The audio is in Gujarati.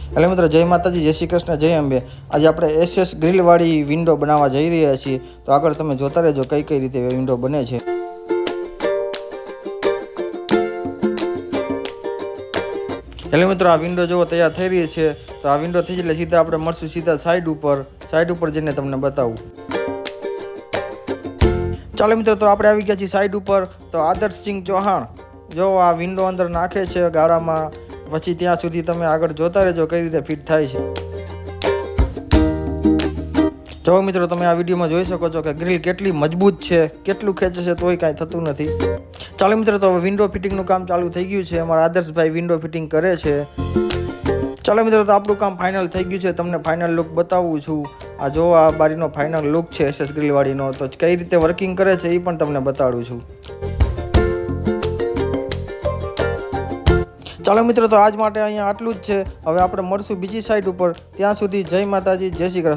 એટલે મિત્રો જય માતાજી, જય શ્રી કૃષ્ણ, જય અંબે। આજે આપણે SS ગ્રીલવાળી વિન્ડો બનાવવા જઈ રહ્યા છીએ, તો આગળ તમે જોતા રહેજો કઈ કઈ રીતે વિન્ડો બને છે। એટલે મિત્રો આ વિન્ડો જો તૈયાર થઈ રહી છે, તો આ વિન્ડો થઈ એટલે સીધા આપણે મળશું સીધા સાઈડ ઉપર જઈને તમને બતાવું। ચાલો મિત્રો, તો આપણે આવી ગયા છીએ સાઈડ ઉપર। તો આદર્શસિંહ ચૌહાણ જો આ વિન્ડો અંદર નાખે છે ગાળામાં, પછી ત્યાં સુધી તમે આગળ જોતા રહેજો કઈ રીતે ફિટ થાય છે। જો મિત્રો, તમે આ વિડીયોમાં જોઈ શકો છો કે ગ્રીલ કેટલી મજબૂત છે, કેટલું ખેંચે છે તોય કાંઈ થતું નથી। ચાલો મિત્રો, તો વિન્ડો ફિટિંગનું કામ ચાલુ થઈ ગયું છે। અમારા આદર્શભાઈ વિન્ડો ફિટિંગ કરે છે। ચાલો મિત્રો, તો આપણું કામ ફાઇનલ થઈ ગયું છે, તમને ફાઇનલ લુક બતાવું છું। આ જો આ બારીનો ફાઇનલ લુક છે SS ગ્રીલવાળીનો, તો કઈ રીતે વર્કિંગ કરે છે એ પણ તમને બતાડું છું। ચાલો મિત્રો, તો આજ માટે અહીંયા આટલું જ છે। હવે આપણે મળશું બીજી સાઈડ ઉપર, ત્યાં સુધી જય માતાજી, જય શ્રી કૃષ્ણ।